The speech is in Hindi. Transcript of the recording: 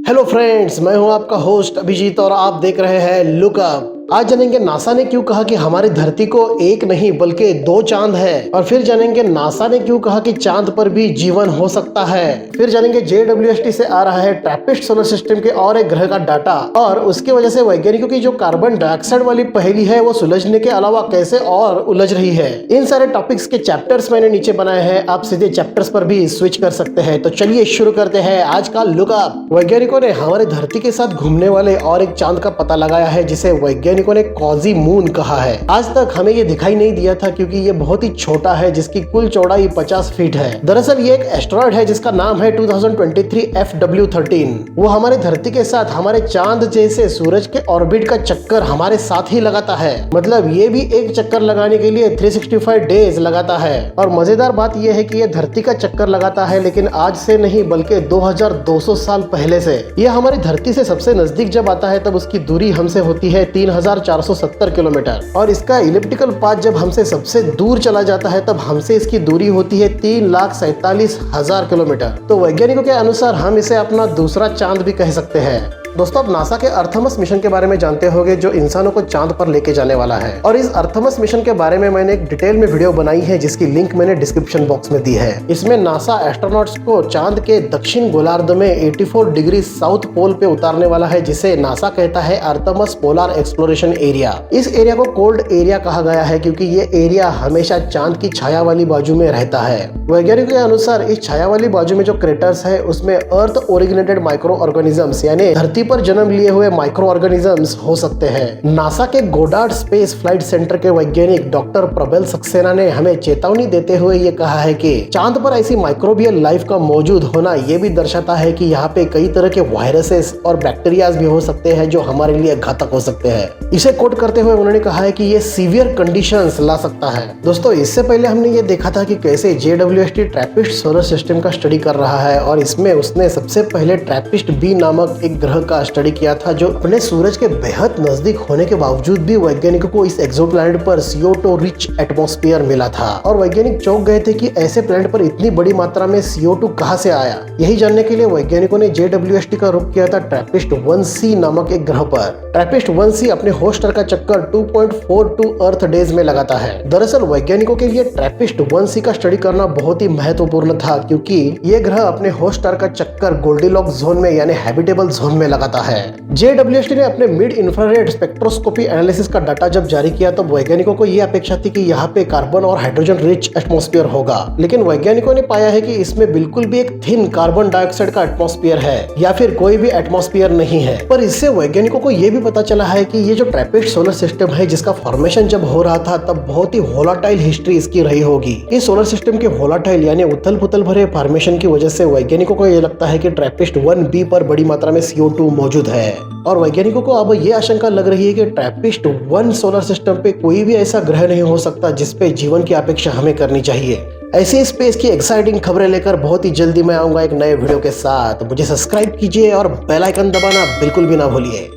हेलो फ्रेंड्स, मैं हूं आपका होस्ट अभिजीत और आप देख रहे हैं लुक अप। आज जानेंगे नासा ने क्यों कहा कि हमारी धरती को एक नहीं बल्कि 2 चांद है, और फिर जानेंगे नासा ने क्यों कहा कि चांद पर भी जीवन हो सकता है। फिर जानेंगे JWST से आ रहा है ट्रैपिस्ट सोलर सिस्टम के और एक ग्रह का डाटा, और उसकी वजह से वैज्ञानिकों की जो कार्बन डाइऑक्साइड वाली पहेली है वो सुलझने के अलावा कैसे और उलझ रही है। इन सारे टॉपिक्स के चैप्टर्स मैंने नीचे बनाए हैं, आप सीधे चैप्टर्स पर भी स्विच कर सकते हैं। तो चलिए शुरू करते हैं आज का लुक अप। वैज्ञानिकों ने हमारी धरती के साथ घूमने वाले और एक चांद का पता लगाया है जिसे वैज्ञानिकों ने कॉजी मून कहा है। आज तक हमें ये दिखाई नहीं दिया था क्योंकि ये बहुत ही छोटा है, जिसकी कुल चौड़ाई 50 फीट है। दरअसल ये एक एस्टेरॉयड है जिसका नाम है 2023 FW13। वो हमारी धरती के साथ हमारे चांद जैसे सूरज के ऑर्बिट का चक्कर हमारे साथ ही लगाता है। मतलब ये भी एक चक्कर लगाने के लिए 365 डेज लगाता है। और मजेदार बात यह है कि ये धरती का चक्कर लगाता है, लेकिन आज से नहीं बल्कि 2200 साल पहले से। यह हमारी धरती से सबसे नजदीक जब आता है तब उसकी दूरी हमसे होती है 3470 किलोमीटर, और इसका इलिप्टिकल पाथ जब हमसे सबसे दूर चला जाता है तब हमसे इसकी दूरी होती है 3,47,000 किलोमीटर। तो वैज्ञानिकों के अनुसार हम इसे अपना दूसरा चांद भी कह सकते हैं। दोस्तों, अब नासा के अर्थमस मिशन के बारे में जानते होंगे जो इंसानों को चांद पर लेके जाने वाला है। और इस अर्थमस मिशन के बारे में मैंने एक डिटेल में वीडियो बनाई है जिसकी लिंक मैंने डिस्क्रिप्शन बॉक्स में दी है। इसमें नासा एस्ट्रोनॉट्स को चांद के दक्षिण गोलार्ध में 84 डिग्री साउथ पोल पे उतारने वाला है, जिसे नासा कहता है अर्थमस पोलर एक्सप्लोरेशन एरिया। इस एरिया को कोल्ड एरिया कहा गया है क्योंकि ये एरिया हमेशा चांद की छाया वाली बाजू में रहता है। वैज्ञानिकों के अनुसार इस छाया वाली बाजू में जो क्रेटर्स है उसमें अर्थ ओरिजिनेटेड माइक्रो ऑर्गेनिजम्स यानी धरती पर जन्म लिए हुए माइक्रो ऑर्गेनिजम्स हो सकते हैं। नासा के गोडार्ड स्पेस फ्लाइट सेंटर के वैज्ञानिक डॉक्टर प्रबल सक्सेना ने हमें चेतावनी देते हुए ये कहा है कि चांद पर ऐसी माइक्रोबियल लाइफ का मौजूद होना ये भी दर्शाता है कि यहाँ पे कई तरह के वायरसेस और बैक्टीरियाज भी हो सकते हैं जो हमारे लिए घातक हो सकते हैं। इसे कोट करते हुए उन्होंने कहा है कि ये सीवियर कंडीशंस ला सकता है। दोस्तों, इससे पहले हमने ये देखा था कि कैसे JWST ट्रैपिस्ट सोलर सिस्टम का स्टडी कर रहा है, और इसमें उसने सबसे पहले ट्रैपिस्ट बी नामक एक ग्रह का स्टडी किया था जो अपने सूरज के बेहद नजदीक होने के बावजूद भी वैज्ञानिकों को इस एक्सोप्लैनेट पर CO2 रिच एटमॉस्फेयर मिला था। और वैज्ञानिक चौंक गए थे कि ऐसे प्लैनेट पर इतनी बड़ी मात्रा में CO2 कहां से आया। यही जानने के लिए वैज्ञानिकों ने JWST का रुख किया था ट्रैपिस्ट 1c नामक एक ग्रह पर। ट्रैपिस्ट 1c अपने होस्ट स्टार का चक्कर 2.42 अर्थ डेज में लगाता है। दरअसल वैज्ञानिकों के लिए ट्रैपिस्ट 1c का स्टडी करना बहुत ही महत्वपूर्ण था क्योंकि ये ग्रह अपने होस्ट स्टार का चक्कर गोल्डीलॉक्स जोन में यानी हैबिटेबल जोन में लगाता है। JWST ने अपने मिड इंफ्रारेड स्पेक्ट्रोस्कोपी एनालिसिस का डाटा जब जारी किया तो वैज्ञानिकों को यह अपेक्षा थी कि यहाँ पे कार्बन और हाइड्रोजन रिच एटमॉस्फेयर होगा, लेकिन वैज्ञानिकों ने पाया है कि इसमें बिल्कुल भी एक थिन कार्बन डाइऑक्साइड का एटमॉस्फेयर है या फिर कोई भी एटमॉस्फेयर नहीं है। पर इससे वैज्ञानिकों को यह भी पता चला है कि ये जो ट्रैपिस्ट सोलर सिस्टम है जिसका फॉर्मेशन जब हो रहा था तब बहुत ही वोलाटाइल हिस्ट्री इसकी रही होगी। इस सोलर सिस्टम के वोलाटाइल यानी उथल पुथल भरे फॉर्मेशन की वजह से वैज्ञानिकों को यह लगता है कि ट्रैपिस्ट 1b पर बड़ी मात्रा में CO2 मौजूद है। और वैज्ञानिकों को अब ये आशंका लग रही है कि ट्रैपिस्ट 1 सोलर सिस्टम पे कोई भी ऐसा ग्रह नहीं हो सकता जिसपे जीवन की अपेक्षा हमें करनी चाहिए। ऐसी स्पेस की एक्साइटिंग खबरें लेकर बहुत ही जल्दी मैं आऊंगा एक नए वीडियो के साथ। मुझे सब्सक्राइब कीजिए और बेल आइकन दबाना बिल्कुल भी ना भूलिए।